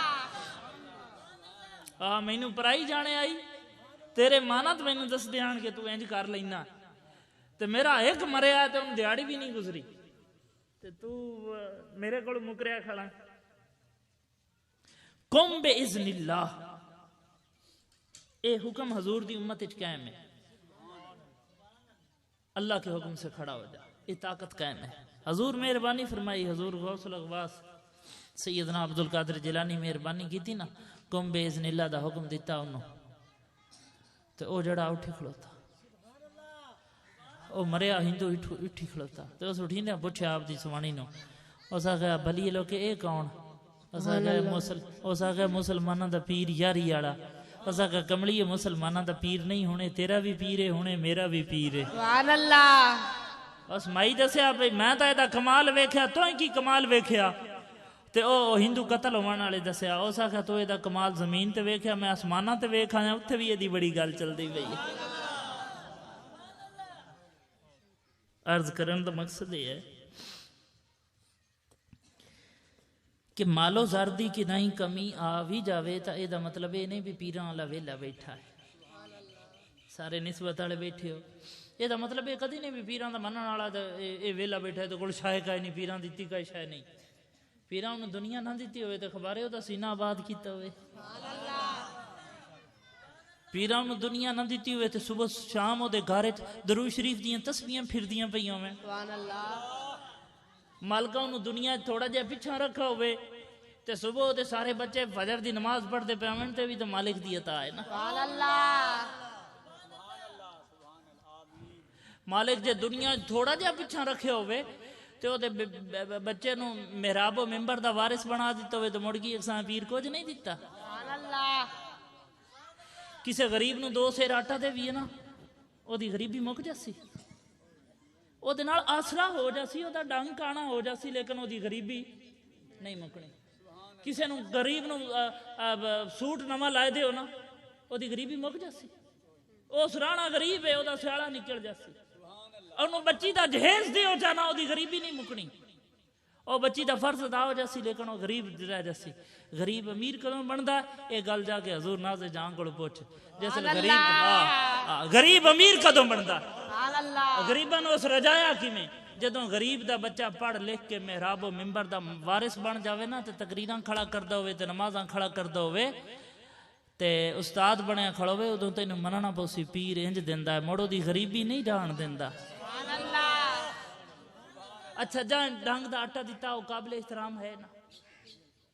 مینوں پرائی جانے آئی, تیرے مانت مینوں دس دیان کہ تو انج کر لینا, تے میرا ایک مریا تے ان دیہاڑی بھی نہیں گزری, تے تو میرے کول مکریا کھڑا. قم باذن اللہ, اے حکم حضور دی امت وچ قائم ہے. اللہ کے حکم سے کھڑا ہو جا, یہ طاقت قائم ہے. حضور مہربانی فرمائی, حضور غوث الاغواث سیدنا عبد القادر جیلانی مہربانی کیتی نا, قم باذن اللہ دا حکم دیتا انہوں, تے او جڑا اٹھی کھڑوتا, او مریا ہندو اٹھی کھڑوتا. تے اس اٹھی نے پوچھا آپ دی سوانی نو, اس آکھیا بھلی لوگ اے کون؟ اس آکھیا مسلماناں دا پیر یاری والا. اس آکھیا کملی مسلماناں دا پیر نہیں ہونے, تیرا بھی پیر ہے ہونے, میرا بھی پیر ہے. سبحان اللہ. اس مائی دسیا بھئی میں تا ایدا کمال ویکھیا, تو کی کمال ویکھیا؟ تے او ہندو قتل ہونے والے دسیا. اس آکھیا تو ایدا کمال زمین تے ویکھیا, میں آسماناں تے ویکھا ہے, اتھے بھی ایدی بڑی گل چلدی پئی ہے. عرض کرن دا مقصد یہ ہے کہ مالو زردی کی نہیں کمی آ بھی جاوے تا ایدا مطلب یہ نہیں بھی پیراں والا ویلا بیٹھا ہے, سارے نسبت والے بیٹھے ہو. یہ مطلب یہ کدی نہیں بھی پیراں دا منن والا اے ویلا بیٹھا ہے تو کول شاہ کا نہیں, پیراں دتی کا شاہ نہیں. پیراں انہوں دنیا نہ دیتی ہوئے تو خبارے ہو دا سینہ آباد کیتا ہوئے. پیراں نو دنیا نہ دیتی ہوئے تے صبح شام او دے گھر درود شریف دیاں تسبیحاں پھردیاں پئیاں ہوئے. سبحان اللہ. مالکاں نو دنیا تھوڑا جہا پیچھا رکھا ہوئے تے صبح دے سارے بچے فجر دی نماز پڑھتے پے ہون تے بھی تو مالک دی عطا ہے نا. سبحان اللہ. مالک جے دنیا تھوڑا جہا پیچھا رکھے ہوئے تے او دے بچے نو محراب و ممبر دا وارث بنا دیتا ہوئے تو مڑ گئی اکساں پیر کچھ نہیں دیتا. سبحان اللہ. کسے غریب نو 2 سیر آٹا دے بھی ہے نا او دی غریبی مک جاسی, او دے نال آسرا ہو جاسی, او دا ڈنگ کانا ہو جاسی, لیکن او دی غریبی نہیں مکنی. کسے نو غریب نو سوٹ نواں لائے دے ہو نا او دی غریبی مک جاسی. او سرانا غریب ہے, او دا سیاڑا نکل جاسی. انہوں بچی دا جہیز دے ہو جانا او دی غریبی نہیں مکنی. او بچی دا فرض ادا ہو جاسی لیکن او غریب رہ جاسی. غریب امیر کدوں بندا اے گل جا کے حضور ناز جان کول پوچھ. جیسے غریب امیر کدوں بندا, سبحان اللہ. غریباں نو اس رجایا کیویں جدوں غریب دا بچہ پڑھ لکھ کے محراب و ممبر دا وارث بن جاوے نا تے تقریراں کھڑا کردا ہوئے تے نمازاں کھڑا کردا ہوئے تے استاد بنیا کھڑا ہوئے ادوں تینوں مننا پوسی پیر انج دیندا ہے, مڑو دی غریبی نہیں جان دیندا. سبحان اللہ. اچھا جان ڈنگ دا آٹا دیتا او قابل احترام ہے نا,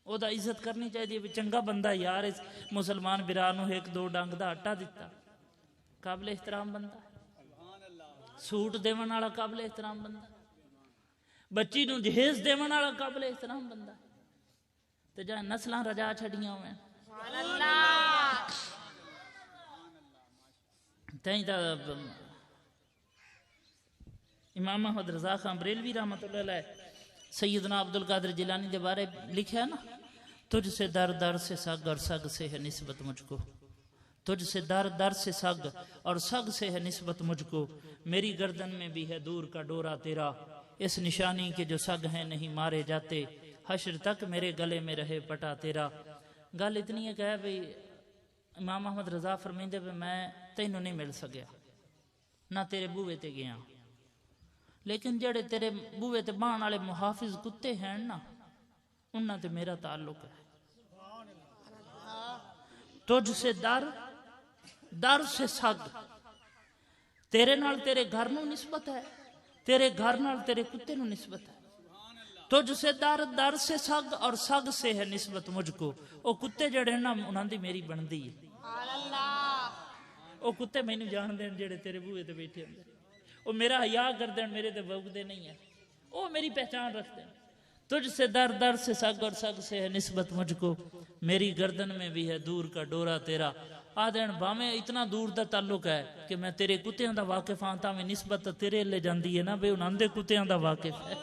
او دا عزت کرنی چاہیے بھی چنگا بندہ یار اس مسلمان برا نو 1-2 ڈنگ دا آٹا دیتا, قابل احترام بندہ. سوٹ دیون والا قابل احترام بندہ, بچی نو جہیز دیون والا قابل احترام بندہ. تے جان نسلاں رجا چھڑیاں ہوئے سبحان اللہ. تائیں دا امام احمد رضا خان بریلوی رحمۃ اللہ علیہ سیدنا عبدالقادر جیلانی کے بارے لکھا ہے نا, تجھ سے در در سے سگ اور سگ سے ہے نسبت مجھ کو, تجھ سے در در سے سگ اور سگ سے ہے نسبت مجھ کو, میری گردن میں بھی ہے دور کا ڈورا تیرا, اس نشانی کے جو سگ ہیں نہیں مارے جاتے, حشر تک میرے گلے میں رہے پٹا تیرا. گل اتنی ہے کہ بھئی امام احمد رضا فرمیندے پہ میں تینوں نہیں مل سکیا نہ تیرے بوے تے گیا, لیکن جڑے تیرے بوے تے بان والے محافظ کتے ہیں نا انہاں تے میرا تعلق ہے. تجھ سے در در سے سگ, تیرے نال تیرے گھر نو نسبت ہے, تیرے گھر نال تیرے کتے نو نسبت ہے. تجھ سے در در سے سگ اور سگ سے ہے نسبت مجھ کو, او کتے جڑے نا انہاں دی میری بندی ہے. سبحان اللہ. او کتے مینوں جان دین جڑے تیرے بوے تے بیٹھے ہوندے, او میرا حیا کر دین, میرے تے بھوکدے نہیں ہیں, او میری پہچان رکھ دین. تجھ سے در در سے سگ اور سگ سے ہے نسبت مجھ کو, میری گردن میں بھی ہے دور کا ڈورا تیرا. آدھین باویں اتنا دور دا تعلق ہے کہ میں تیرے کتیاں دا واقف ہاں تا میں نسبت تیرے لے جاندی ہے نا بے انہاں دے کتیاں دا واقف ہے.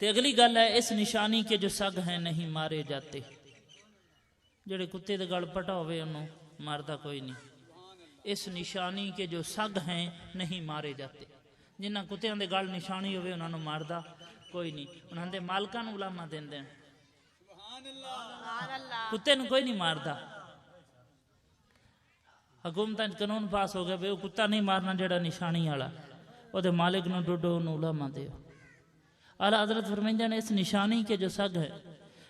تے اگلی گل ہے اس نشانی کے جو سگ ہیں نہیں مارے جاتے, جڑے کتے دے گل پٹا ہوئے انہوں ماردا کوئی نہیں. اس نشانی کے جو سگ ہیں نہیں مارے جاتے, جنہ کتیاں دے گل نشانی ہوئے انہوں ماردا کوئی نہیں. انہوں دے مالکاں نوں علامہ دین دین, کتے نوں کوئی نہیں ماردا. حکومتاں قانون پاس ہو گیا بے وہ کتا نہیں مارنا جڑا نشانی والا, او دے مالک نوں ڈوڈو نوں علامہ دیو. اعلیٰ حضرت فرمائندے نے اس نشانی کے جو سگ ہے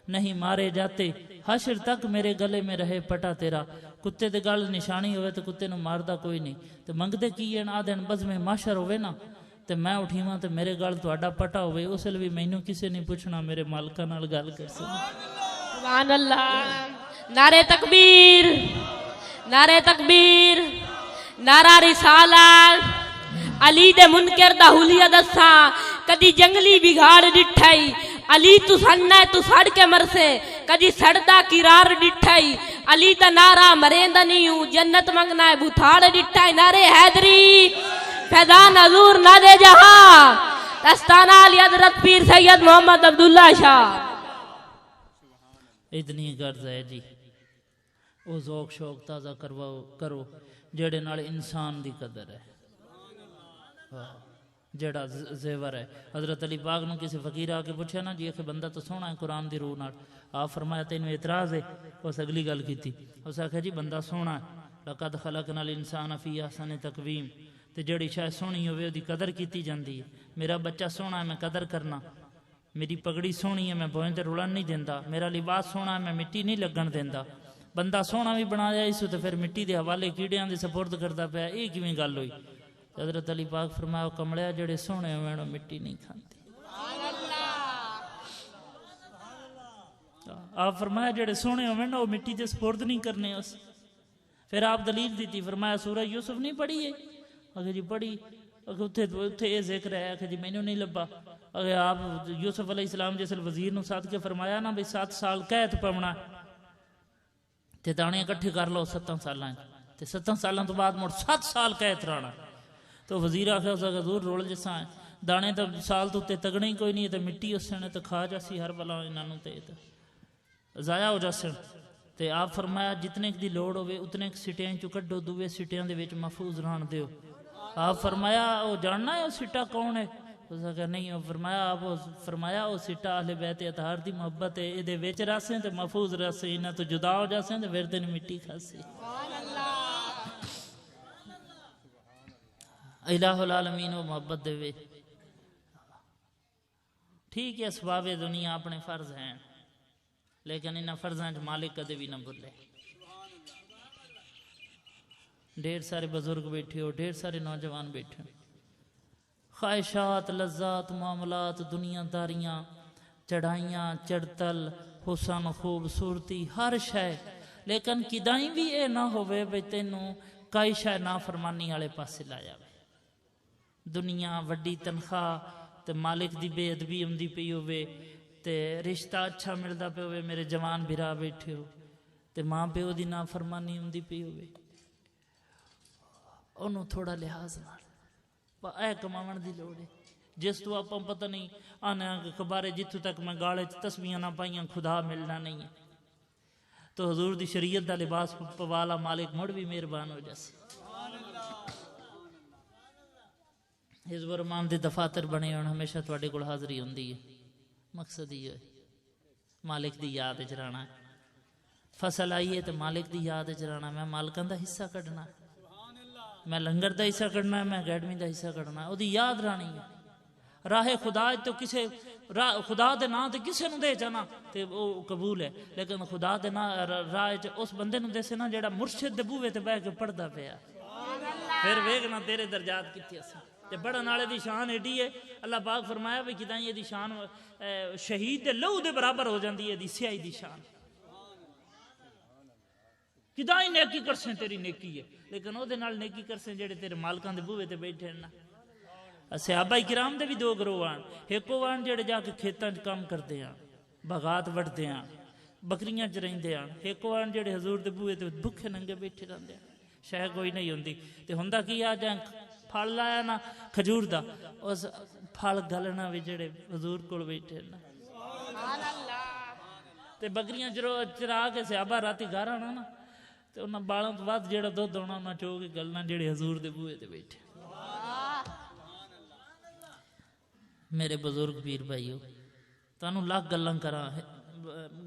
نہیں مارے جاتے, حشر تک میرے گلے میں رہے پٹا تیرا. کتے دے گل نشانی ہوئے تو کتے نو ماردا کوئی نہیں, تے منگدے کی ہیں آدھن بزم معاشر ہوئے نا تے میں اٹھیواں تے میرے گل تہاڈا پٹا ہوئے, اس لیے بھی مینوں کسے نہیں پوچھنا میرے مالکاں نال گل کر سکدا. سبحان اللہ. نعرہ تکبیر, نعرہ تکبیر, نعرہ رسالت. علی دے منکر دا حلیہ دساں, کدی جنگلی بگاڑ ڈٹھائی, علی تو سننا ہے تو سڑ کے مرسے, کدی سڑدا کرار ڈٹھائی, علی دا نعرہ مریندا نہیں ہوں, جنت منگنا ہے بھتاڑ ڈٹھائی. نعرہ حیدری, فیضان حضور نعرہ جہاں, دستانہ علی حضرت پیر سید محمد عبداللہ شاہ. اتنی غرض ہے جی, وہ ذوق شوق تازہ کرو جڑے نال انسان دی قدر ہے, جڑا زیور ہے. حضرت علی پاک نو کسی فقیر آ کے پوچھا نا جی کہ بندہ تو سونا ہے قرآن دی روح نال, آپ فرمایا تینوں اعتراض ہے؟ اس اگلی گل کیتی, اس آخیا جی بندہ سونا ہے, لقد خلقنا الانسان فی احسن تقویم, تے جڑی شاید سونی ہوئے دی قدر کیتی جاندی ہے. میرا بچہ سونا ہے میں قدر کرنا, میری پگڑی سونی ہے میں بوئیں تے رلن نہیں دیندا, میرا لباس سونا ہے میں مٹی نہیں لگن دیندا, بندہ سونا بھی بنایا اس تو پھر مٹی دے حوالے کیڑیاں دے سپرد کرتا پیا، یہ کیویں گل ہوئی؟ حضرت علی پاک فرمایا کمڑیا جڑے سونے ہوئے وہ مٹی نہیں کھاندے. آپ فرمایا جڑے سونے ہوئے نا وہ مٹی دے سپرد نہیں کرنے اس. پھر آپ دلیل دیتی، فرمایا سورہ یوسف نہیں پڑھی ہے؟ اگر جی پڑھی. اتنے یہ ذکر ہے کہ جی مینوں نہیں لبا. اگر آپ یوسف علیہ السلام جس وزیر نو ساتھ کے فرمایا نا بھئی 7 سال قید پونا تے دانے اکٹھے کر لو 7 سالاں تے 7 سالاں تو بعد مڑ 7 سال قید رہنا. تو وزیر آخر حضور رول جسا ہے دانے تو سال تو تے تگنے ہی کوئی نہیں تے مٹی اس نے تو کھا جاسی ہر بلا انہوں تے ضائع ہو جاسن. تے آپ فرمایا جتنے دی لوڑ ہوئے اتنے سٹیاں چو کڈو، دوے سٹیاں دے وچ محفوظ رہن دیو. آپ فرمایا وہ جاننا ہے وہ سٹا کون ہے؟ اس کا نہیں. فرمایا وہ سٹا اہل بیت اطہار دی محبت ہے، یہ وچ راسیں تے محفوظ راسیں، انہاں تو جدا ہو جاسیں تے پھر تین مٹی کھاسیں. الہ العالمین وہ محبت دے. ٹھیک ہے اسباب دنیا اپنے فرض ہیں لیکن انہاں فرضاں مالک کدے بھی نہ بھولے. ڈھیر سارے بزرگ بیٹھے ہو، ڈھیر سارے نوجوان بیٹھے ہو، خواہشات، لذات، معاملات، دنیا داریاں، چڑھائیاں، چڑتل، حسن، خوبصورتی، ہر شے، لیکن کدائیں بھی اے نہ ہوئے بے تینوں کئی شے نافرمانی والے پاسے لایا وے. دنیا وڈی تنخواہ تے مالک دی بے ادبی ہوندی پئی ہوئے تے رشتہ اچھا ملدا پیا ہوئے، میرے جوان بھرا بیٹھے ہو تے ماں پیو دی نافرمانی ہوندی پئی ہوئے، انہوں تھوڑا لحاظ نال اے کماون دی لوڑ ہے. جس تو آپ پتہ نہیں آنے کبارے جتوں تک میں گالے تسبیحاں نہ پائیاں خدا ملنا نہیں ہے. تو حضور دی شریعت دا لباس پوالا مالک مڑ بھی مہربان ہو جاسی. حزب الرحمان دے دفاتر بنے ہون ہمیشہ تواڈے کول حاضری ہوندی ہے. مقصد یہ ہے مالک دی یاد وچ رہنا ہے. فصل آئیے تو مالک دی یاد وچ رہنا. میں مالکاں دا حصہ کڈنا، میں لنگر دا حصہ کڈنا ہے، میں اکیڈمی دا حصہ کڈنا ہے. وہ دی یاد رہنی ہے. راہ خدا تو کسے خدا دے نام تے کسے نو دے جانا تے وہ قبول ہے، لیکن خدا دے راہ اس بندے نو دے سے نا جیڑا مرشد دے بوئے تے بیٹھ کے پڑھدا پیا. پھر ویکھنا تیرے درجات کتنے اسی. تے بڑھن والے دی شان ایڈی ہے. اللہ پاک فرمایا بھی کدائیں یہ دی شان شہید دے لہو دے برابر ہو جاندی ہے دی سیاہی دی شان. کدائیں نیکی کرسیں تیری نیکی ہے، لیکن او دے نال نیکی کرسیں جڑے تیرے مالکاں دے بوئے تے بیٹھے نا. صحابہ کرام دے بھی 2 گروہ آن. ایک وہ آن جڑے جا کے کھیتاں چ کام کردے ہیں، بغات وڈدے ہیں، بکریاں چ رہندے ہیں. ایک وہ آن جڑے حضور دے بوئے تے بھکھے ننگے بیٹھے رہندے ہیں، شے کوئی نہیں ہوندی. تے ہوندا کی آ جائیں پھل لایا نا کھجور دا، اس پھل گلنا بھی جڑے حضور کول بیٹھے نا. تے بکریاں چرا کے صحابہ راتی گھر آنا نا تے انہاں بالاں تو بعد جڑا دودھ ہونا انہاں چو کے گلنا جڑے حضور دے بوئے تے بیٹھے. میرے بزرگ پیر بھائیو تانوں لاکھ گلاں کراں،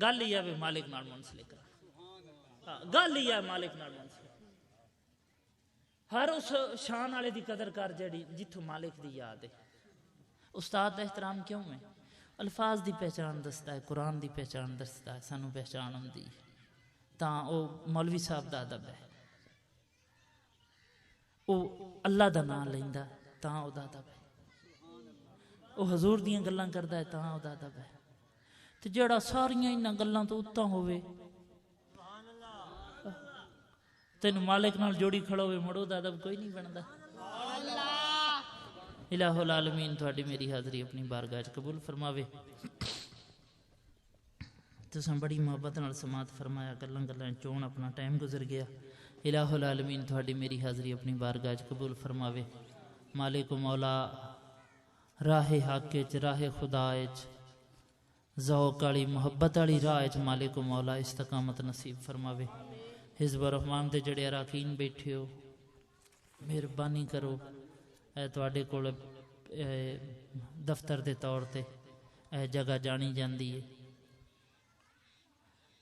گل ہی ہے مالک نال منسلک کراں. گل ہی ہے مالک نال منسلک. ہر اس شان والے دی قدر کر جڑی جتھوں مالک دی یاد ہے. استاد دا احترام کیوں ہے؟ الفاظ دی پہچان دستا ہے، قرآن دی پہچان دستا ہے، سانوں پہچان ہوندی ہے. تاں او مولوی صاحب دا ادب ہے، او اللہ دا نام لیندا تاں او دا ادب ہے. او حضور دیاں گلاں کردا ہے تاں او دا ادب ہے. تے جڑا ساریاں انہاں گلاں تو اتاں ہوئے تینوں مالک نال جوڑی کھڑا ہوئے مڑو دا ادب کوئی نہیں بندا. الہ العالمین تہاڈی میری حاضری اپنی بارگاہ وچ قبول فرماوے. تساں بڑی محبت نال سماعت فرمایا، گلاں گلاں چون اپنا ٹائم گزر گیا. الہ العالمین تہاڈی میری حاضری اپنی بارگاہ وچ قبول فرماوے. مالک و مولا راہ حق وچ، راہ خدا وچ، ذوق والی محبت والی راہ وچ مالک و مولا استقامت نصیب فرماوے. حزب الرحمان دے جڑے اراکین بیٹھے ہو مہربانی کرو، اے تواڈے کول دفتر دے طور تے اے جگہ جانی جاندی ہے،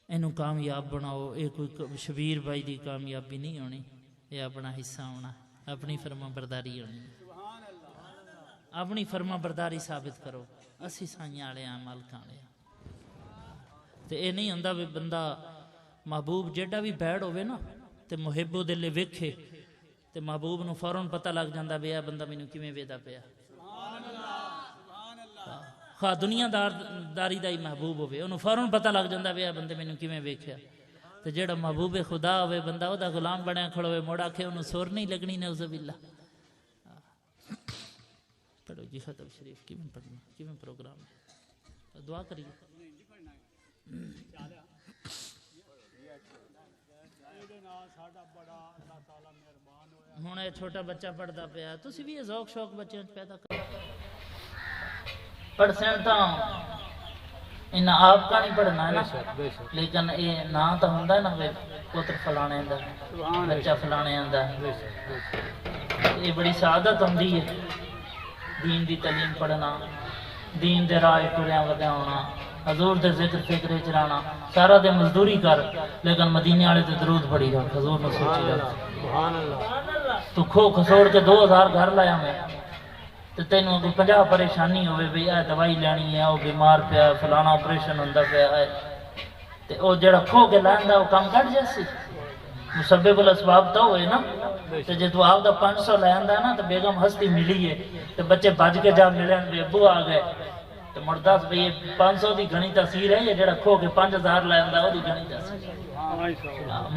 اینو کامیاب بناؤ. اے کوئی شبیر بھائی دی کامیابی نہیں ہونی، اے اپنا حصہ ہونا، اپنی فرما برداری ہونی. اپنی فرما برداری ثابت کرو. اسی سائیاں والے ہاں، مالکاں والے ہاں. تے اے نہیں ہوندا بھی بندہ محبوب جیڑا بھی بیڑ ہوئے نا تے محبو دے لے ویکھے تے محبوب نو فوراً پتہ لگ جاندہ بے بندہ مینوں کیویں ویدا پیا خواہ دنیا داری دا ہی محبوب ہوئے انہوں فوراً پتہ لگ جاندہ بے بندے مینوں کیویں ویکھیا تے جیڑا محبوب خدا ہوئے بندہ او دا غلام بنیا کھڑا ہوئے موڑا کے انہوں سور نہیں لگنی نعوذ باللہ پڑھو جی ختم شریف کیویں پڑھنا کیویں پروگرام ہے دعا کریے ہوں یہ چھوٹا بچہ پڑھتا پیا تسی بھی یہ ذوق شوق بچے پیدا کرو پڑھ سین تا انہاں آپ کا نہیں پڑھنا ہے نا لیکن یہ نا تو ہوں نا پتر فلانے دا بچہ فلانے دا یہ بڑی سعادت ہوندی ہے دین دی تعلیم پڑھنا دین دے راہ ٹریاں ودیا ہونا حضور دے ذکر فکر چرانا سارا دے مزدوری کر لیکن مدینے والے تے درود پڑھی جا حضور نے سوچی جا تو کھو کھسوڑ کے 2000 گھر لایا میں تے تینوں کوئی 50 پریشانی ہوئے بھئی اے دوائی لینی ہے او بیمار پیا فلانا آپریشن ہوندا پیا ہے تے او جڑا کھو کے لیندا او کام کٹ جیسی مسبب الاسباب تو ہوئے نا تے جے تو آپ دا 500 لیندا نا تے بیگم ہستی ملی ہے تے بچے بھج کے جا ملن دے ابو آ گئے تے مرداس بھئی 500 دی گھنی تاثیر ہے یہ جڑا کھو کے 5000 لیندا او دی گھنی تاثیر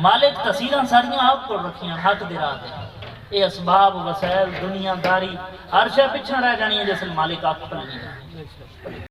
مالک تاثیراں ساریاں آپ کو رکھیاں حق دے راہ دے یہ اسباب وسائل دنیا داری ہر شے پیچھے رہ جانی ہے جیسے مالک آپ کو نہیں ہے